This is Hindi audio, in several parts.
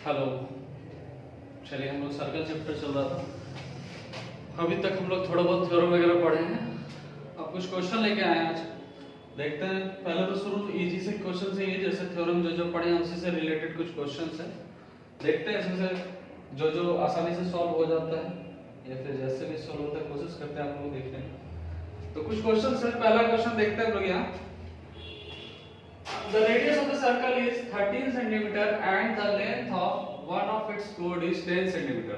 हेलो। चलिए, हम लोग सर्कल चैप्टर चल रहा था। अभी तक हम लोग थोड़ा बहुत थ्योरम वगैरह पढ़े हैं। अब कुछ क्वेश्चन लेके आए हैं आज। देखते हैं। पहले तो शुरू इजी से क्वेश्चन से ही, जैसे थ्योरम जो पढ़े हैं उसी से रिलेटेड कुछ क्वेश्चन है। देखते हैं इसमें से जो आसानी से सॉल्व हो जाता है या फिर जैसे भी सॉल्व होता है कोशिश करते हैं आप लोग देखते हैं। तो कुछ क्वेश्चन है। पहला क्वेश्चन देखते हैं हम लोग यहाँ। The radius of the circle is 13 cm and the length of one of its chord is 10 cm.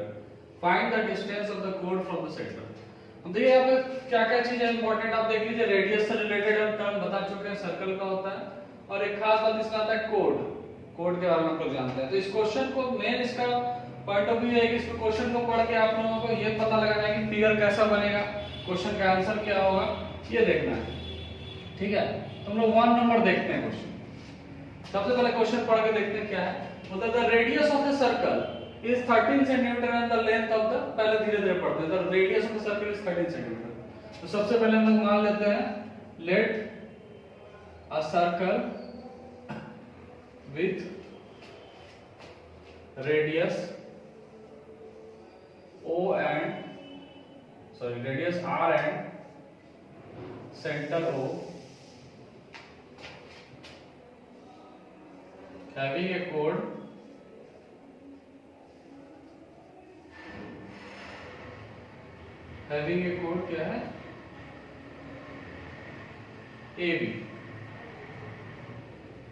Find the distance of the chord from the center. अब देखिए यहाँ पे क्या क्या चीजें इंपॉर्टेंट आप देख लीजिए। रेडियस से रिलेटेड हम टर्म बता चुके हैं, सर्कल का होता है। और एक खास बात इसमें आता है कोड। कोड के बारे में हम लोग जानते हैं। तो इस क्वेश्चन को मेन इसका पॉइंट ऑफ व्यू है कि इस क्वेश्चन को पढ़ के आप लोगों को ये पता लगाना है कि फिगर कैसा बनेगा, क्वेश्चन का आंसर क्या होगा, ये देखना है। ठीक है, तो हम लोग 1 नंबर देखते हैं क्वेश्चन। सबसे पहले क्वेश्चन पढ़ के देखते हैं क्या है। मतलब the radius of the circle is 13 centimetre and the length of the, पहले धीरे धीरे पढ़ते हैं। The radius of the circle is 13 centimetre. तो सबसे पहले हम लोग मान लेते हैं let a circle with radius O and radius R and centre O having a chord क्या है AB।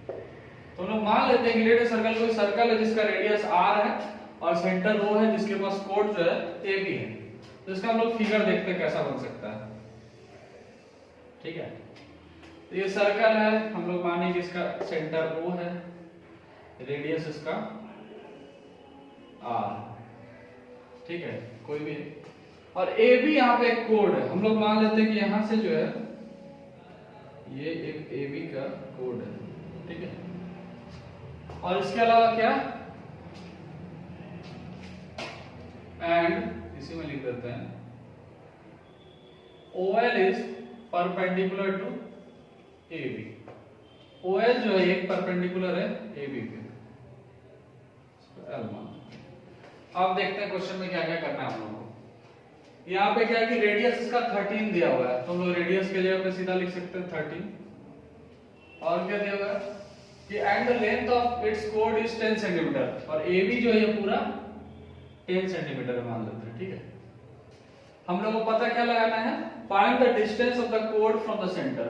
तो हम लोग मान लेते हैं कि लेट सर्कल कोई सर्कल है जिसका रेडियस R है और सेंटर O है जिसके पास कोड जो है AB है। तो इसका हम लोग फिगर देखते हैं कैसा बन सकता है। ठीक है, तो ये सर्कल है, हम लोग माने कि इसका सेंटर O है, रेडियस इसका R। ठीक है, कोई भी, और ए बी यहाँ पे एक कोड है। हम लोग मान लेते हैं कि यहां से जो है ये एक ए बी का कोड है। ठीक है, और इसके अलावा क्या, एंड इसी में लिख देते हैं OL is perpendicular to A B. OL जो है एक परपेंडिकुलर है ए बी पे। अब देखते हैं क्वेश्चन में क्या क्या करना है हम लोगों को। यहाँ पे क्या है कि रेडियस इसका 13 दिया हुआ है, तो हम लोग रेडियस के जगह पे सीधा लिख सकते हैं 13। और क्या दिया हुआ है कि and the length of its code is 10 centimetre, और ए बी जो है ये पूरा 10 सेंटीमीटर मान लेते हैं। ठीक है, हम लोगों को पता क्या लगाना है, find the distance of the code from the centre.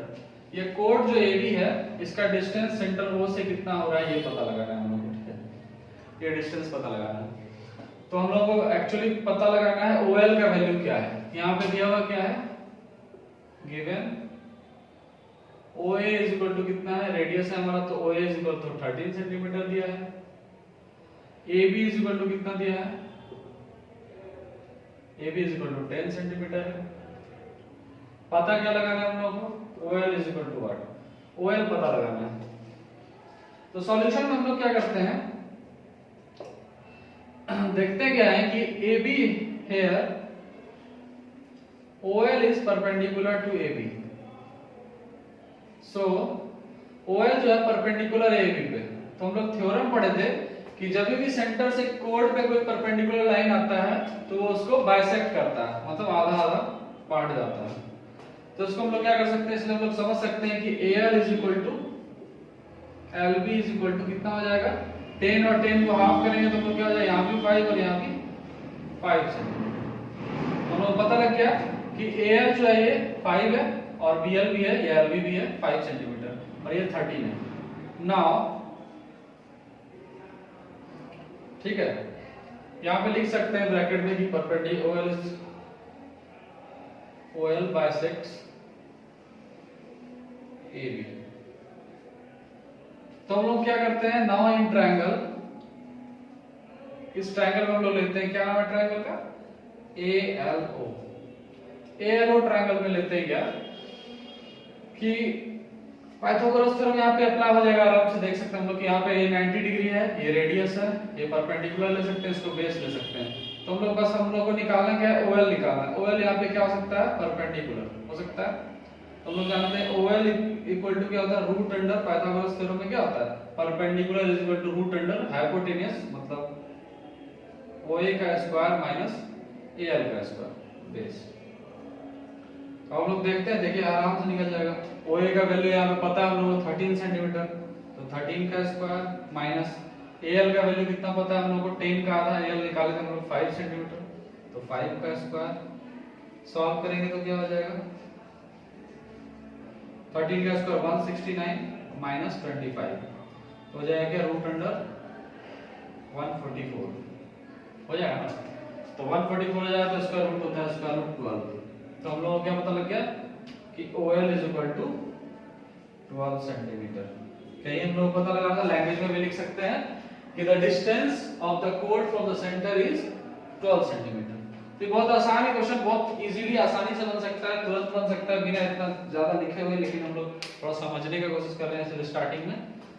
ये कोड जो ए बी है इसका डिस्टेंस सेंटर O से कितना हो रहा है ये पता लगाना है हम लोगों को। ठीक है, ये डिस्टेंस पता लगाना है। तो हम लोगों को एक्चुअली पता लगाना है OL का वैल्यू क्या है। यहाँ पे दिया हुआ क्या है, given OA is equal to कितना है, रेडियस है हमारा, तो OA is equal to 13 centimetre दिया है। AB इज इक्वल टू कितना दिया है, AB is equal to 10 centimetre है। पता क्या लगाना है हम लोगों को, OL is equal to what, OL पता लगाना है। तो सॉल्यूशन में हम लोग क्या करते हैं, देखते क्या है कि AB here OL is perpendicular to AB, so OL जो है परपेंडिकुलर है AB पे। तो हम लोग थ्योरम पढ़े थे कि जब भी सेंटर से कोड पे कोई परपेंडिकुलर लाइन आता है तो वो उसको बाइसेक्ट करता है, मतलब आधा आधा पार्ट जाता है। तो इसको हम लोग क्या कर सकते हैं, इसलिए हम लोग समझ सकते हैं कि AL is equal to LB is equal to कितना हो जाएगा, 10 और 10 को हाफ करेंगे तो क्या हो जाएगा, यहाँ भी 5 और यहाँ भी 5 से हम लोग पता लग गया कि AL जो है ये 5 है और BL भी है, ये LB भी है 5 सेंटीमीटर और ये 13 है। नाउ ठीक है, यहाँ पे लिख सकते हैं ब्रैकेट में कि परपेंडिकुलर OL बाइसेक्ट्स AB। तो हम लोग क्या करते हैं, नाउ इन ट्रायंगल, इस ट्रायंगल में हम लोग लेते हैं, क्या नाम है ट्रायंगल का, ALO। ALO ट्रायंगल में लेते हैं क्या कि पाइथागोरस थ्योरम यहाँ पे अप्लाई हो जाएगा। आराम से देख सकते हैं हम लोग कि यहाँ पे ये 90 डिग्री है, ये रेडियस है, ये परपेंडिकुलर ले सकते हैं, इसको बेस ले सकते हैं। तो हम लोग बस हम लोग को निकालना क्या है, OL निकालना है। OL यहाँ पे क्या हो सकता है, परपेंडिकुलर हो सकता है। तो हम लोग जानते हैं OL इक्वल टू क्या होता है, रूट अंडर, पाइथागोरस थ्योरम में क्या होता है, perpendicular is equal to root under hypotenuse, मतलब OA का स्क्वायर माइनस AL का स्क्वायर बेस। तो हम लोग देखते हैं, देखिए आराम से निकल जाएगा। OA का वैल्यू यहाँ पे पता है हम लोगों को 13 सेंटीमीटर, तो 13 का स्क्वायर माइनस AL का वैल्यू कितना पता है हम लोगों को 10 का आधा, AL निकाले थे हम लोग 5 सेंटीमीटर, तो 5 का स्क्वायर सॉल्व करेंगे तो क्या हो जाएगा 13 का स्क्वायर 169 माइनस 25 हो जाएगा क्या रूट अंडर 144 हो जाएगा ना। तो 144 हो जाएगा तो स्क्वायर रूट होता है स्क्वायर रूट 12। तो हम लोगों को क्या पता लग गया कि OL is equal to 12 centimetre. कहीं हम लोग पता लगा था, लैंग्वेज में भी लिख सकते हैं कि the distance of the code from the centre is 12 centimetre. तो बहुत आसान है क्वेश्चन, बहुत इजीली आसानी से बन सकता है, तुरंत बन सकता है बिना इतना ज्यादा लिखे हुए, लेकिन हम लोग थोड़ा समझने की कोशिश कर रहे हैं। चलिए स्टार्टिंग में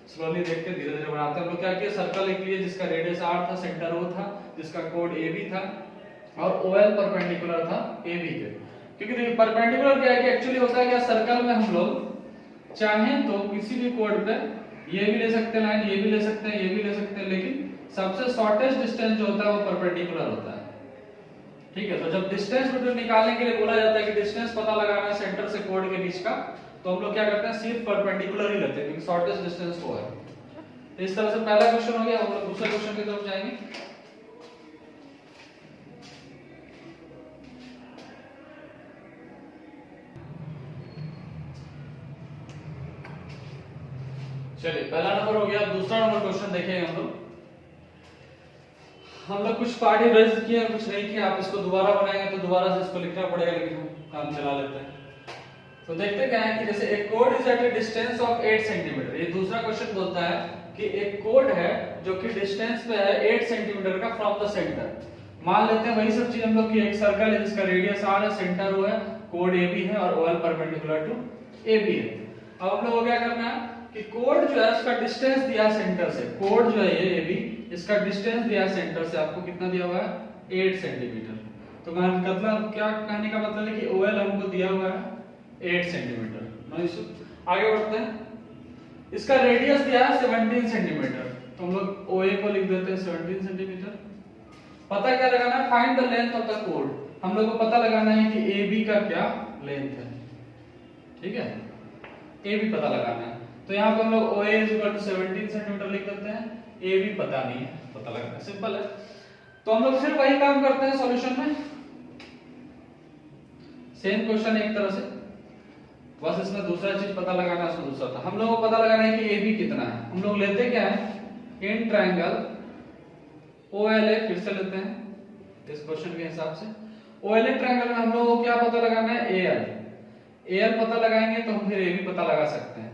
स्लोली देख के धीरे धीरे बनाते हैं। हम लोग क्या किया, सर्कल एक लिए जिसका रेडियस R था, सेंटर O था, जिसका कोड AB था और OL परपेंडिकुलर था AB के। क्योंकि देखिए परपेंडिकुलर क्या है कि एक्चुअली होता है क्या, सर्कल में हम लोग चाहें तो किसी भी कोड पे ये भी ले सकते हैं लाइन, ये भी ले सकते हैं, ये भी ले सकते हैं, लेकिन सबसे शॉर्टेस्ट डिस्टेंस जो होता है वो परपेंडिकुलर होता है। ठीक है, तो जब डिस्टेंस बिटवीन निकालने के लिए बोला जाता है कि डिस्टेंस पता लगाना है सेंटर से कोड के बीच का, तो हम लोग क्या करते हैं सिर्फ परपेंडिकुलर ही लेते हैं क्योंकि शॉर्टेस्ट डिस्टेंस वो है। तो इस तरह से पहला क्वेश्चन हो गया। हम लोग दूसरे क्वेश्चन की तरफ जाएंगे। चलिए पहला नंबर हो गया। दूसरा नंबर क्वेश्चन देखेंगे हम लोग कुछ पार्ट इरेज किए कुछ नहीं किया। आप इसको दोबारा बनाएंगे तो दोबारा से इसको लिखना पड़ेगा, लेकिन हम काम चला लेते हैं। तो देखते क्या है कि जैसे एक कोड is at a distance of 8 centimetre. ये दूसरा क्वेश्चन बोलता है कि एक कोड है जो कि डिस्टेंस पे है 8 सेंटीमीटर का फ्रॉम द सेंटर। मान लेते हैं वही सब चीज हम लोग की, एक सर्कल है जिसका रेडियस R है, सेंटर O है, कोड AB है और OL परपेंडिकुलर टू AB है। अब हम लोग को क्या करना है कि कोड जो है उसका डिस्टेंस दिया सेंटर से, कोड जो है ये AB इसका डिस्टेंस दिया सेंटर से आपको कितना दिया हुआ है 8 सेंटीमीटर। तो मतलब क्या कहने का मतलब है कि OL हमको दिया हुआ है 8 सेंटीमीटर। आगे बढ़ते हैं। इसका रेडियस दिया है 17 सेंटीमीटर, तो हम लोग OA को लिख देते हैं 17 सेंटीमीटर। पता क्या लगाना है, find the length of the code. हम लोग को पता लगाना है कि AB का क्या लेंथ है। ठीक है, AB पता लगाना है। तो यहाँ पे हम लोग OA 17 सेंटीमीटर लिख देते हैं, AB पता नहीं है, पता लगाना सिंपल है। तो हम लोग फिर वही काम करते हैं सॉल्यूशन में, सेम क्वेश्चन एक तरह से, बस इसमें दूसरा चीज पता लगाना है, उसमें दूसरा था। हम लोग को पता लगाना है कि AB कितना है। हम लोग लेते क्या है, इन ट्रायंगल OLA, फिर से लेते हैं इस क्वेश्चन के हिसाब से। OLA ट्रायंगल में हम लोग को क्या पता लगाना है, AL पता लगाएंगे तो हम फिर AB पता लगा सकते हैं।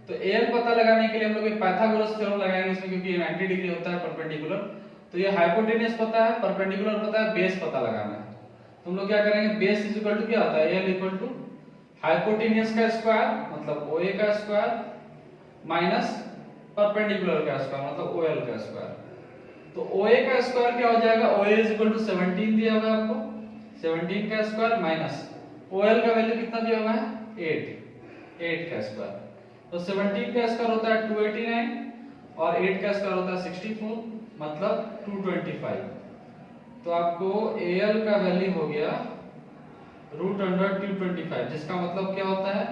तो AL पता लगाने के लिए हम लोग एक पाइथागोरस थ्योरम लगाएंगे इसमें, क्योंकि 90 डिग्री होता है परपेंडिकुलर। तो ये हाइपोटेन्यूज पता है, परपेंडिकुलर पता है, बेस पता लगाना है। तो हम लोग क्या करेंगे, बेस इज इक्वल टू क्या होता है, AL इक्वल टू हाइपोटेन्यूज का स्क्वायर मतलब OA का स्क्वायर माइनस परपेंडिकुलर का स्क्वायर मतलब OL का स्क्वायर। तो OA का स्क्वायर क्या हो जाएगा, OA इज इक्वल टू 17 दिया हुआ है आपको, 17 का स्क्वायर माइनस OL का वैल्यू कितना दिया हुआ है 8 का स्क्वायर। तो 17 का स्क्वायर होता है 289 और 8 का स्क्वायर होता है 64 मतलब 225। तो आपको AL का वैल्यू हो गया रूट अंडर 225, जिसका मतलब क्या होता है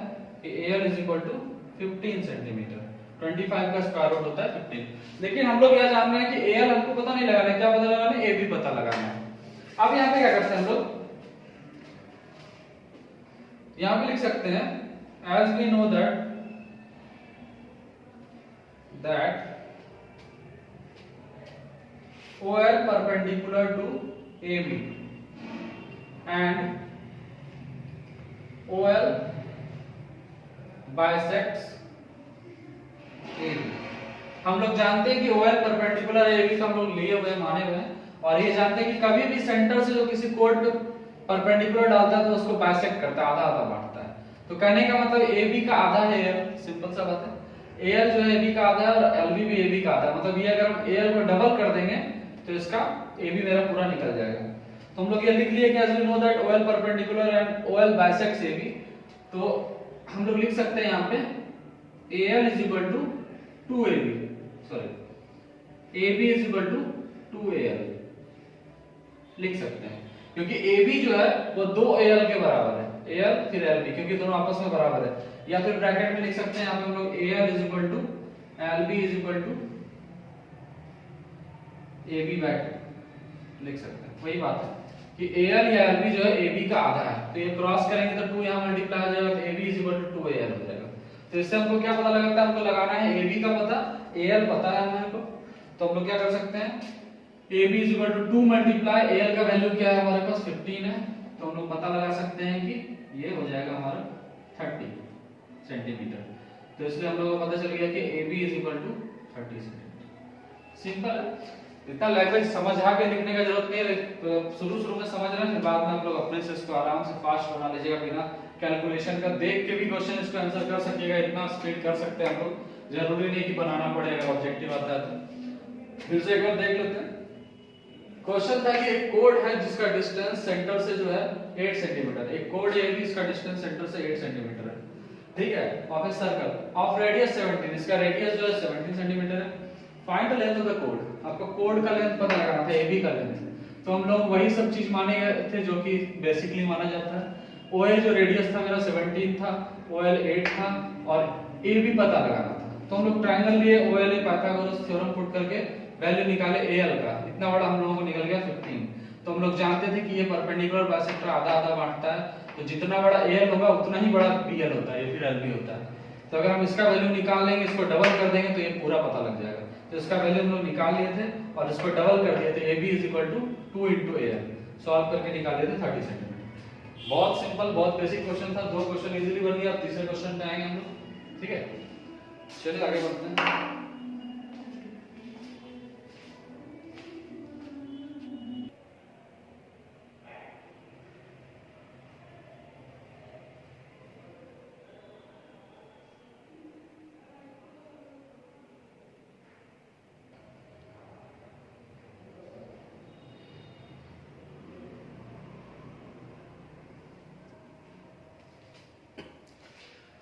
कि AL is equal to 15 centimetre. 25 का स्क्वायर रूट होता है 15। लेकिन हम लोग यह जान रहे हैं कि AL हमको पता नहीं लगाना है, क्या पता लगाना है, AB पता लगाना है। अब यहाँ पे क्या करते हैं हम लोग, यहाँ पे लिख सकते हैं as we know that OL perpendicular to AB and OL bisects AB। हम लोग जानते हैं कि OL परपेंडिकुलर है AB का, हम लोग लिए हुए माने हुए हैं, और ये जानते हैं कि कभी भी सेंटर से जो किसी कोड पे परपेंडिकुलर डालता है तो उसको बाइसेक्ट करता है, आधा आधा बांटता है। तो कहने का मतलब AB का आधा है AL, सिंपल सा बात है। AL जो है AB का आधा है और LB भी AB का आधा है, मतलब ये अगर हम AL को डबल कर देंगे तो इसका AB मेरा पूरा निकल जाएगा। तो हम लोग ये लिख लिए कि as we know that OL perpendicular and OL bisects AB, तो हम लोग लिख सकते हैं यहाँ पे AL is equal to 2AB, sorry AB is equal to 2AL। लिख सकते हैं, क्योंकि ए बी जो है वो 2AL के बराबर है, AL फिर LB, क्योंकि दोनों आपस में बराबर है। या फिर ब्रैकेट में लिख सकते हैं यहाँ पे हम लोग AL is equal to LB is equal to AB bracket लिख सकते हैं। वही बात है कि AL या LB जो है AB का आधा है, तो ये क्रॉस करेंगे तो 2 यहाँ मल्टीप्लाई हो जाएगा, तो AB is equal to 2AL हो जाएगा। तो इससे हमको क्या पता लगता है, हमको लगाना है AB का पता, AL पता है हमारे को, तो हम लोग क्या कर सकते हैं, AB is equal to 2 multiply AL का वैल्यू क्या है हमारे पास 15 है, तो हम लोग पता लगा सकते हैं कि ये हो जाएगा हमारा 30 सेंटीमीटर। तो इसलिए हम लोगों को पता चल गया कि AB is equal to 30 centimetre. Simple है, इतना लैंग्वेज समझ आके लिखने का जरूरत नहीं है, तो शुरू में समझ रहे हैं, फिर बाद में हम लोग अपने से इसको आराम से फास्ट बना लीजिएगा, बिना कैलकुलेशन का देख के भी क्वेश्चन इसको आंसर कर सकिएगा, इतना स्पीड कर सकते हैं हम लोग, जरूरी नहीं कि बनाना पड़ेगा, ऑब्जेक्टिव आता है तो। फिर से एक बार देख लेते हैं। क्वेश्चन था कि एक कोड है जिसका डिस्टेंस सेंटर से जो है 8 सेंटीमीटर, एक कोड है भी, इसका डिस्टेंस सेंटर से 8 सेंटीमीटर है, ठीक है, of a circle of radius 17, इसका रेडियस जो है 17 सेंटीमीटर है। Find the length of the code, आपको कोड का लेंथ पता लगाना था, AB का लेंथ, तो हम लोग वही सब चीज माने गए थे जो कि बेसिकली माना जाता है। OA जो रेडियस था मेरा 17 था, OL 8 था और AB पता लगाना था, तो हम लोग ट्रायंगल लिए, OLA पाइथागोरस थ्योरम पुट करके वैल्यू निकाले AL का, इतना बड़ा हम लोगों को निकल गया 15। तो हम लोग जानते थे कि ये परपेंडिकुलर बाइसेक्टर आधा आधा बांटता है, तो जितना बड़ा AL होगा उतना ही बड़ा BL होता है, ये फिर LB होता है। तो अगर हम इसका वैल्यू निकाल लेंगे, इसको डबल कर देंगे तो ये पूरा पता लग जाएगा। तो इसका वैल्यू हम लोग निकाल लिए थे और इसको डबल कर दिए थे, AB is equal to 2 into AL, solve करके निकाल लिए थे 30 सेंटीमीटर। बहुत सिंपल, बहुत बेसिक क्वेश्चन था, 2 क्वेश्चन इजीली बन गया। अब तीसरे क्वेश्चन पे आएंगे हम लोग, ठीक है, चलिए आगे बढ़ते हैं।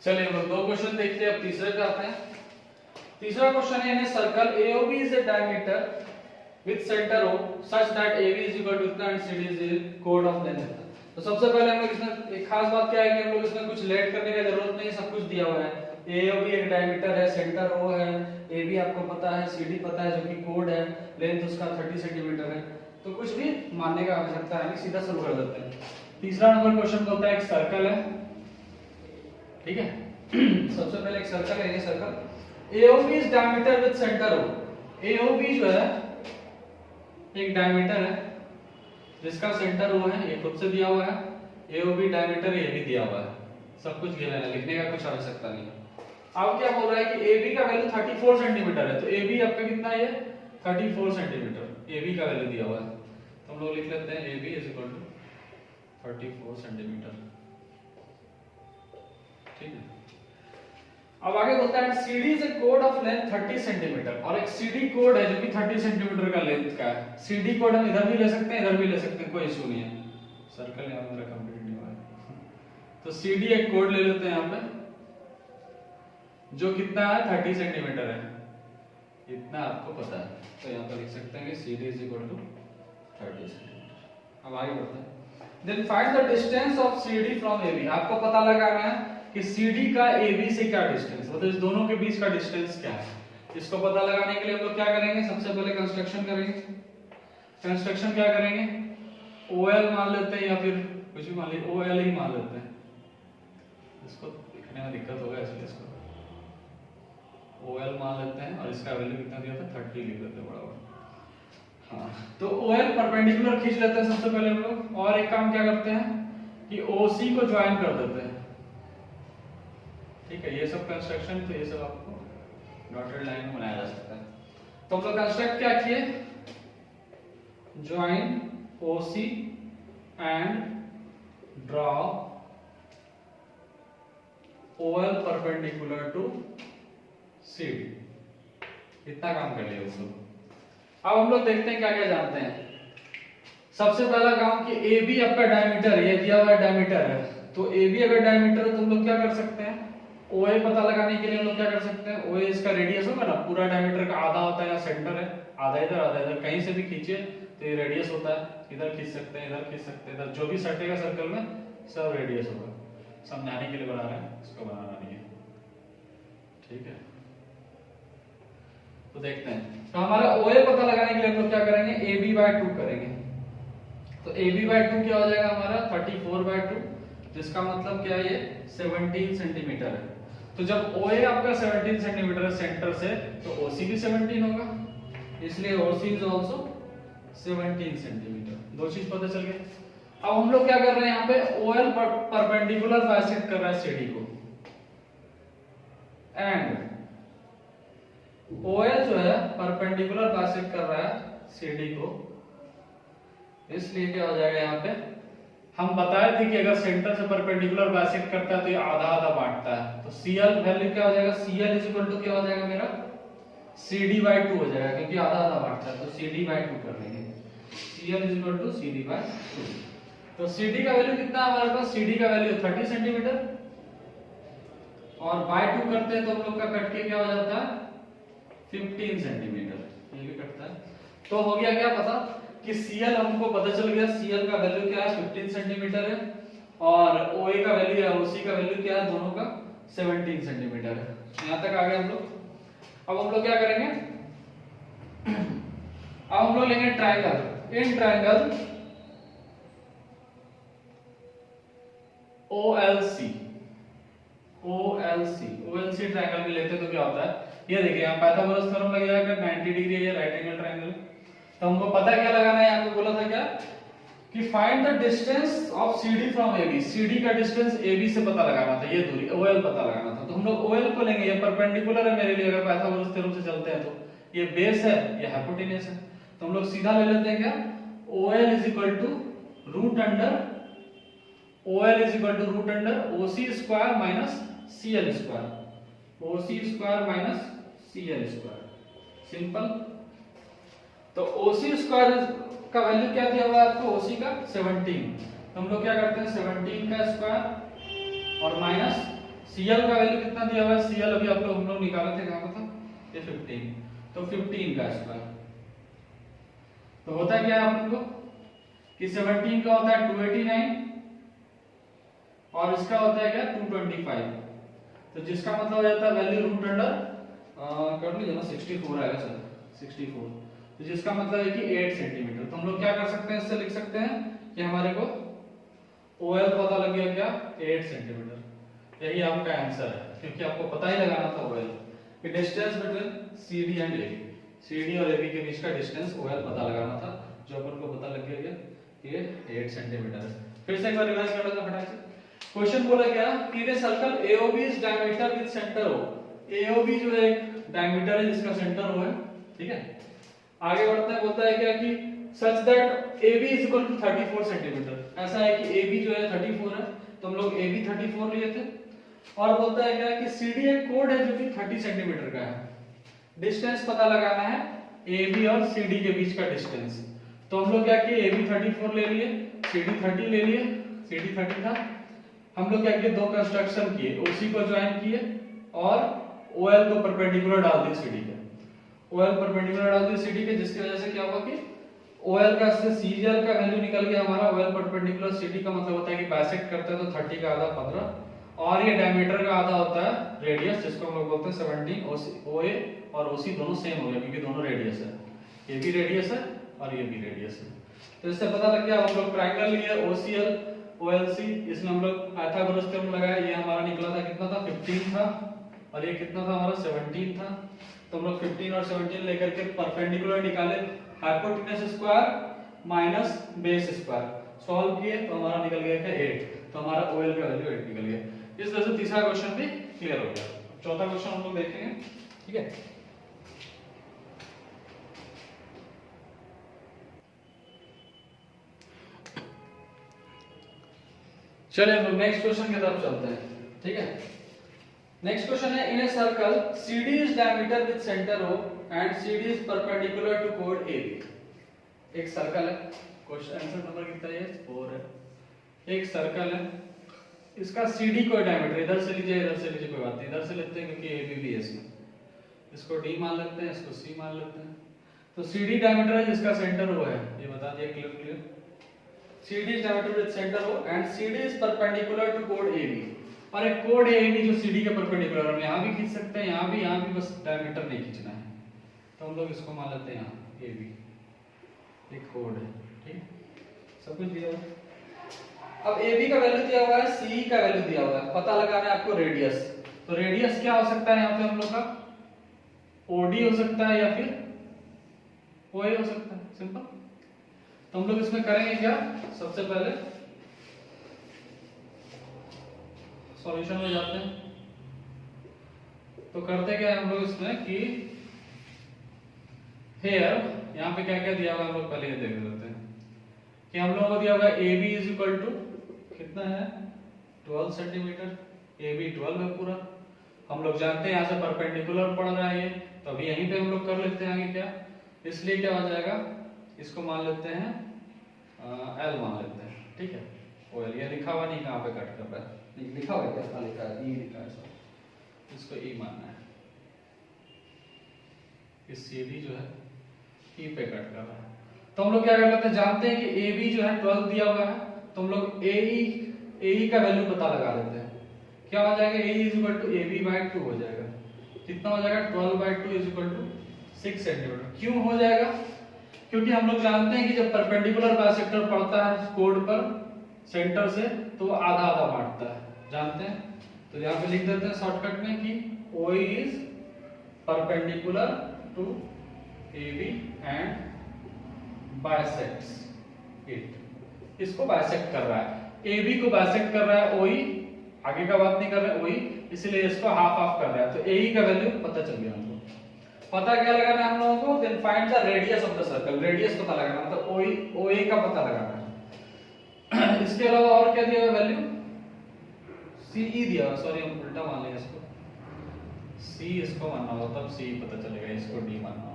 चलिए हम लोग 2 क्वेश्चन देखते हैं, अब तीसरे पे आते हैं। तीसरा क्वेश्चन है, in a circle AOB is a diameter with centre O such that AB is equal to इतना एंड CD इज कोड ऑफ लेंथ। तो सबसे पहले हम लोग इसमें एक खास बात क्या है कि हम लोग इसमें कुछ लेट करने की जरूरत नहीं, सब कुछ दिया हुआ है। AOB एक डायमीटर है, सेंटर O है, AB आपको पता है, CD पता है जो कि कोड है, लेंथ उसका 30 सेंटीमीटर है, तो कुछ भी मानने का आवश्यकता है नहीं, सीधा शुरू कर देते हैं। तीसरा नंबर क्वेश्चन बोलता है एक सर्कल है, ठीक है, सबसे पहले एक सर्कल है, ये circle AOB is diameter with centre O। AOB जो है एक डायमीटर है जिसका सेंटर O है, ये खुद से दिया हुआ है, AOB डायमीटर ये भी दिया हुआ है, सब कुछ गिवन है, लिखने का कुछ आवश्यकता नहीं है। अब क्या बोल रहा है कि AB का वैल्यू 34 सेंटीमीटर है, तो AB आपका कितना है, 34 सेंटीमीटर AB का वैल्यू दिया हुआ है, तो हम लोग लिख लेते हैं AB is equal to 34 centimetre, ठीक है। अब आगे बोलता है CD इज ए कोड ऑफ लेंथ 30 सेंटीमीटर, और एक CD कोड है जो कि 30 सेंटीमीटर का लेंथ का है। CD कोड हम इधर भी ले सकते हैं, इधर भी ले सकते हैं, कोई इशू नहीं है। सर्कल यहां मेरा कंप्लीट नहीं हुआ है, तो CD एक कोड ले लेते हैं यहां पे, जो कितना है 30 सेंटीमीटर है, इतना आपको पता है, तो यहां पर लिख सकते हैं कि CD is equal to 30 centimetre. अब आगे बढ़ते हैं। Then find the distance of CD from AB। आपको पता लगाना है कि CD का AB से क्या डिस्टेंस, मतलब इस दोनों के बीच का डिस्टेंस क्या है। इसको पता लगाने के लिए हम लोग क्या करेंगे, सबसे पहले कंस्ट्रक्शन करेंगे। कंस्ट्रक्शन क्या करेंगे, OL मान लेते हैं या फिर कुछ भी मान लीजिए, OL ही मान लेते हैं, इसको लिखने में दिक्कत होगा इसलिए इसको OL मान लेते हैं, और इसका वैल्यू कितना दिया था 30 लिख देते हैं बराबर। हाँ, तो OL परपेंडिकुलर खींच लेते हैं सबसे पहले हम लोग, और एक काम क्या करते हैं कि OC को ज्वाइन कर देते हैं, ठीक है, ये सब कंस्ट्रक्शन, तो ये सब आपको डॉटेड लाइन में बनाया जा सकता है। तो हम लोग कंस्ट्रक्ट क्या किए, join OC and draw OL perpendicular to CD, इतना काम कर लिया हम लोग। अब हम लोग देखते हैं क्या क्या जानते हैं। सबसे पहला काम कि AB आपका डायमीटर है, ये दिया हुआ डायमीटर है, तो AB अगर डायमीटर है तो हम लोग क्या कर सकते हैं, OA पता लगाने के लिए हम लोग क्या कर सकते हैं, OA इसका रेडियस होगा ना, पूरा डायमीटर का आधा होता है, या सेंटर है, आधा इधर कहीं से भी खींचिए तो ये रेडियस होता है, इधर खींच सकते हैं, इधर खींच सकते हैं, इधर जो भी सटेगा सर्कल में सब रेडियस होगा। समझाने के लिए बना रहे हैं, इसको बनाना नहीं है, ठीक है। तो देखते हैं, तो हमारा OA पता लगाने के लिए हम लोग क्या करेंगे, AB/2 करेंगे। तो AB/2 क्या हो जाएगा हमारा 34/2, जिसका मतलब क्या है, ये 17 सेंटीमीटर है। तो जब OA आपका 17 सेंटीमीटर है सेंटर से, तो OC भी 17 होगा, इसलिए OC इज आल्सो 17 सेंटीमीटर। दो चीज पता चल गई। अब हम लोग क्या कर रहे हैं, यहाँ पे OL परपेंडिकुलर बाइसेक्ट कर रहा है CD को, एंड OL जो है परपेंडिकुलर बाइसेक्ट कर रहा है CD को, इसलिए क्या हो जाएगा, यहाँ पे हम बताए थे कि अगर सेंटर से परपेंडिकुलर बाइसेक्ट करता है तो ये आधा आधा बांटता है। तो CL वैल्यू क्या हो जाएगा, CL इज इक्वल टू क्या हो जाएगा मेरा CD/2 हो जाएगा, क्योंकि आधा आधा बांटता है, तो CD/2 कर लेंगे। CL is equal to CD/2। तो CD का वैल्यू कितना है हमारे पास, CD का वैल्यू 30 सेंटीमीटर, और बाय 2 करते हैं तो हम लोग का कट के क्या हो जाता है 15 सेंटीमीटर, ये भी कटता है। तो हो गया क्या पता कि CL हमको पता चल गया, CL का वैल्यू क्या है 15 सेंटीमीटर है, और OA का वैल्यू है, OC का वैल्यू क्या है, दोनों का 17 सेंटीमीटर है। यहां तक आ गए हम लोग। अब हम लोग क्या करेंगे, अब हम लोग लेंगे triangle. In triangle OLC triangle में लेते तो क्या होता है, ये देखिए यहाँ पाइथागोरस थ्योरम लग जाएगा, 90 डिग्री है, ये राइट एंगल ट्रायंगल। तो हमको पता क्या लगाना है, यहाँ पे बोला था क्या कि find the distance of CD from AB। CD का डिस्टेंस AB से पता लगाना था, ये दूरी OL पता लगाना था। तो हम लोग OL को लेंगे, ये परपेंडिकुलर है मेरे लिए, अगर पाइथागोरस थ्योरम से चलते हैं तो ये बेस है, ये हाइपोटेन्यूस है। तो हम लोग सीधा ले लेते हैं क्या, OL is equal to root under OC square minus CL square, OC square minus CL square, simple. तो OC स्क्वायर का वैल्यू क्या दिया हुआ है आपको, OC का 17। तो हम लोग क्या करते हैं 17 का स्क्वायर और माइनस CL का वैल्यू कितना दिया हुआ है, CL अभी हम लोग निकाले थे, कहां था ये 15, तो 15 का स्क्वायर। तो होता क्या है आप लोग को कि 17 का होता है 289 और इसका होता है क्या 225, तो जिसका मतलब हो जाता है वैल्यू रूट अंडर कर लीजिए ना 64 आएगा सर, 64, तो जिसका मतलब है कि 8 सेंटीमीटर। तो हम लोग क्या कर सकते हैं, इससे लिख सकते हैं कि हमारे को OL पता लग गया क्या 8 सेंटीमीटर। यही आपका आंसर है, क्योंकि आपको पता ही लगाना था OL कि distance between CD and AB, CD और AB के बीच का डिस्टेंस OL पता लगाना था, जो अपन को पता लग गया कि ये 8 सेंटीमीटर है। फिर से एक बार रिवाइज कर लेते हैं फटाफट से। क्वेश्चन बोला क्या कि in circle AOB is diameter with centre O। AOB जो है एक डायमीटर है जिसका सेंटर O है, ठीक है। आगे बढ़ते हैं, बोलता है क्या कि such that AB is equal to 34 centimetre. ऐसा है कि AB जो है 34 है, तो हम लोग AB 34 लिए थे, और बोलता है क्या कि CD एक कोड है जो कि 30 सेंटीमीटर का है। डिस्टेंस पता लगाना है AB और CD के बीच का डिस्टेंस। तो हम लोग क्या किए, AB 34 ले लिए, CD 30 ले लिए, CD 30 था। हम लोग क्या किए, दो कंस्ट्रक्शन किए, OC को ज्वाइन किए और OL को परपेंडिकुलर डाल दिए CD के, OL परपेंडिकुलर डाल दिए CD के, जिसकी वजह से क्या हुआ कि OL का से CL का वैल्यू निकल गया हमारा। OL परपेंडिकुलर CD का मतलब होता है कि बाइसेक्ट करते हैं तो 30 का आधा 15, और ये डायमीटर का आधा होता है रेडियस, जिसको हम लोग बोलते हैं 17। OA और OC दोनों सेम हो गए क्योंकि दोनों रेडियस है, ये भी रेडियस है और ये भी रेडियस है। तो इससे पता लग गया, हम लोग ट्रायंगल लिए OCL OLC, इसमें हम लोग पाइथागोरस थ्योरम लगाया, ये हमारा निकला था कितना था 15 था, और ये कितना था हमारा 17 था। तो हम लोग 15 और 17 लेकर के परपेंडिकुलर निकाले, hypotenuse square minus base square, solve किए तो हमारा निकल गया क्या 8, तो हमारा OL का वैल्यू 8 निकल गया। इस तरह से तीसरा क्वेश्चन भी क्लियर हो गया। चौथा क्वेश्चन हम लोग देखेंगे, ठीक है। चलिए हम लोग नेक्स्ट क्वेश्चन की तरफ चलते हैं, ठीक है। नेक्स्ट क्वेश्चन है, in a circle CD is diameter with centre O and CD is perpendicular to कोड AB। एक सर्कल है, क्वेश्चन आंसर नंबर कितना है 4 है। एक सर्कल है, इसका CD कोई डायमीटर, इधर से लीजिए इधर से लीजिए, कोई बात नहीं, इधर से लेते हैं क्योंकि AB भी है इसमें, इसको D मान लेते हैं, इसको C मान लेते हैं। तो CD डायमीटर है जिसका सेंटर वो है, ये बता दिया clear. CD diameter with centre वो and CD is perpendicular to कोड AB। और एक कोड है AB जो CD के परपेंडिकुलर, हम यहां भी खींच सकते हैं, यहां भी, बस डायमीटर नहीं खींचना है। तो हम लोग इसको मान लेते हैं यहां AB, एक कोड है, ठीक, सब कुछ दिया हुआ है। अब AB का वैल्यू दिया हुआ है, CE का वैल्यू दिया हुआ है, पता लगाना है आपको रेडियस। तो रेडियस क्या हो सकता है यहाँ पे हम लोग का, OD हो सकता है या फिर OA हो सकता है, सिंपल। तो हम लोग इसमें करेंगे क्या, सबसे पहले सॉल्यूशन में जाते हैं। तो करते क्या है हम लोग इसमें कि हेयर यहाँ पे क्या क्या दिया हुआ है हम लोग पहले ये देख लेते हैं कि हम लोगों को दिया हुआ है AB इज इक्वल टू कितना है 12 सेंटीमीटर, AB 12 है पूरा। हम लोग जानते हैं यहाँ से परपेंडिकुलर पड़ रहा है ये, तो अभी यहीं पे हम लोग कर लेते हैं आगे क्या, इसलिए क्या हो जाएगा, इसको मान लेते हैं L मान लेते हैं, ठीक है। OL ये लिखा हुआ नहीं कहाँ पे कट कर रहा है, नहीं लिखा हुआ है क्या, लिखा है E लिखा है, सर इसको E मानना है। इस CD जो है E पे कट कर रहा है। तो हम लोग क्या कर लेते हैं, जानते हैं कि AB जो है 12 दिया हुआ है, तो हम लोग AE का वैल्यू पता लगा लेते हैं। क्या हो जाएगा, AE is equal to AB/2 हो जाएगा। कितना हो जाएगा, 12/2 इज इक्वल टू 6 सेंटीमीटर। क्यों हो जाएगा, क्योंकि हम लोग जानते हैं कि जब परपेंडिकुलर बाइसेक्टर पड़ता है कोड पर सेंटर से तो वो आधा आधा बांटता है, जानते हैं। तो यहाँ पे लिख देते हैं शॉर्टकट में कि OE is perpendicular to AB and bisects it. इसको बाइसेक्ट कर रहा है, AB को बाइसेक्ट कर रहा है OE, आगे का बात नहीं कर रहे हैं OE, इसलिए इसको हाफ हाफ कर रहा है। तो AE का वैल्यू पता चल गया हमको। पता क्या लगाना है हम लोगों को, then find the radius of the circle. Radius पता लगाना मतलब OA का पता लगाना है। इसके अलावा और क्या दिया हुआ वैल्यू, CE दिया हुआ, सॉरी हम उल्टा मान लेंगे इसको, C इसको मानना होगा तब CE पता चलेगा, इसको D मानना होगा।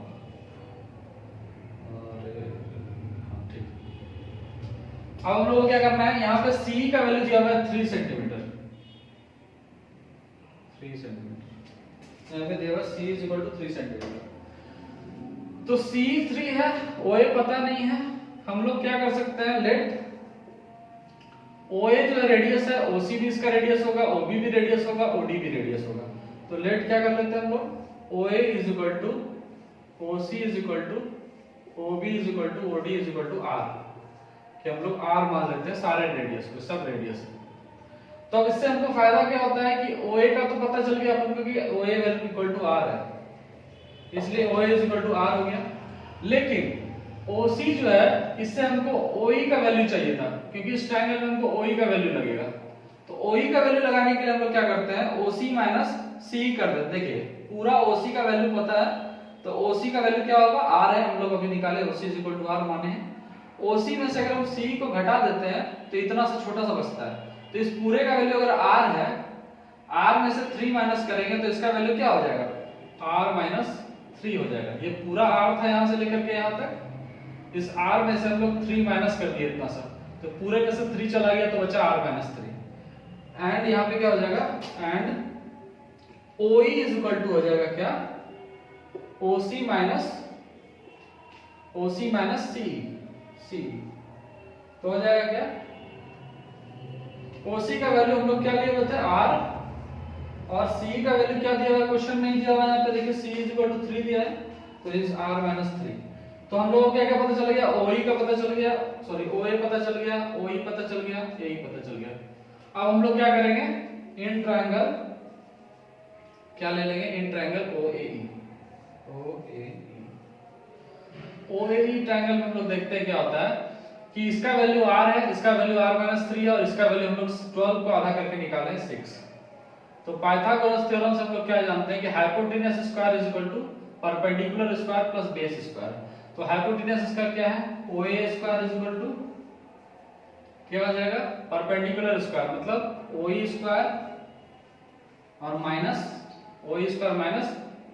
अब हम लोगों को क्या करना है, यहाँ पे C का वैल्यू दिया हुआ है 3 सेंटीमीटर, 3 सेंटीमीटर यहाँ पे दिया हुआ C is equal to 3 centimetre. तो C 3 है, OA पता नहीं है, हम लोग क्या कर सकते हैं, लेट OA जो है रेडियस है, OC भी इसका रेडियस होगा, OB भी रेडियस होगा, OD भी रेडियस होगा। तो लेट क्या कर लेते हैं हम लोग, OA is equal to OC is equal to OB is equal to OD is equal to R, कि हम लोग R मान लेते हैं सारे रेडियस को, सब रेडियस। तो अब इससे हमको फायदा क्या होता है कि OA का तो पता चल गया अपन को कि OA value equal to R है, इसलिए OA is equal to R हो गया। लेकिन OC जो है इससे हमको OE का वैल्यू चाहिए था, क्योंकि इस ट्रायंगल में हमको OE का वैल्यू लगेगा। तो OE का वैल्यू लगाने के लिए हम लोग क्या करते हैं, OC माइनस C कर देते हैं। देखिए पूरा OC का वैल्यू पता है, तो OC का वैल्यू क्या होगा, R है, हम लोग अभी निकाले, OC is equal to R माने हैं। OC में से अगर हम C को घटा देते हैं तो इतना सा छोटा सा बचता है। तो इस पूरे का वैल्यू अगर R है, R में से 3 माइनस करेंगे तो इसका वैल्यू क्या हो जाएगा, R माइनस 3 हो जाएगा। ये पूरा R था यहाँ से लेकर के यहाँ तक, इस R में से हम लोग 3 माइनस कर दिए इतना सा, तो पूरे में से 3 चला गया तो बचा R माइनस 3। एंड यहाँ पे क्या हो जाएगा, and OE is equal to हो जाएगा क्या, OC माइनस C। तो हो जाएगा क्या, OC का वैल्यू हम लोग क्या लिए हुए थे R, और C का वैल्यू क्या दिया हुआ है, क्वेश्चन नहीं दिया हुआ यहाँ पे, देखिए C इज इक्वल टू 3 दिया है, तो इज R माइनस 3। तो हम लोगों को क्या क्या पता चल गया, OE का पता चल गया, सॉरी OA पता चल गया, OE पता चल गया, AE पता चल गया। अब हम लोग क्या करेंगे, इन ट्रायंगल क्या ले लेंगे, इन ट्रायंगल OAE ट्रायंगल में हम लोग देखते हैं क्या होता है कि इसका वैल्यू R है, इसका वैल्यू R माइनस 3 है, और इसका वैल्यू हम लोग 12 को आधा करके निकाले 6। तो पाइथागोरस थ्योरम से हम लोग क्या जानते हैं कि hypotenuse square is equal to perpendicular square plus base square. तो हाइपोटेन्यूस स्क्वायर क्या है, OA square is equal to क्या हो जाएगा, परपेंडिकुलर स्क्वायर मतलब OE स्क्वायर और minus OE square minus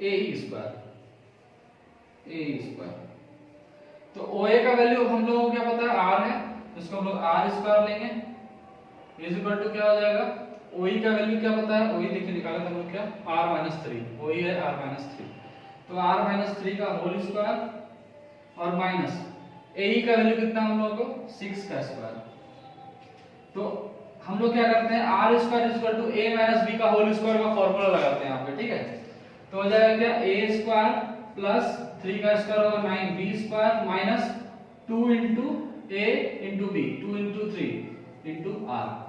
AE square. तो OA का वैल्यू हम लोगों को क्या पता है, R है, इसको हम लोग R स्क्वायर लेंगे, इज इक्वल टू क्या हो जाएगा, OE का वैल्यू क्या पता है, OE देखिए निकाला था हम लोग क्या, R माइनस 3, OE है R माइनस 3, तो R माइनस 3 का होल स्क्वायर और माइनस ए का वैल्यू कितना हम लोगों को 6 का स्क्वायर। तो हम लोग क्या करते हैं R square equal to A minus B का होल स्क्वायर का फॉर्मूला लगाते हैं यहाँ पे, ठीक है। तो हो जाएगा क्या ए स्क्वायर प्लस 3 का स्क्वायर होगा 9 B square minus 2 into A into B 2 into 3 into are.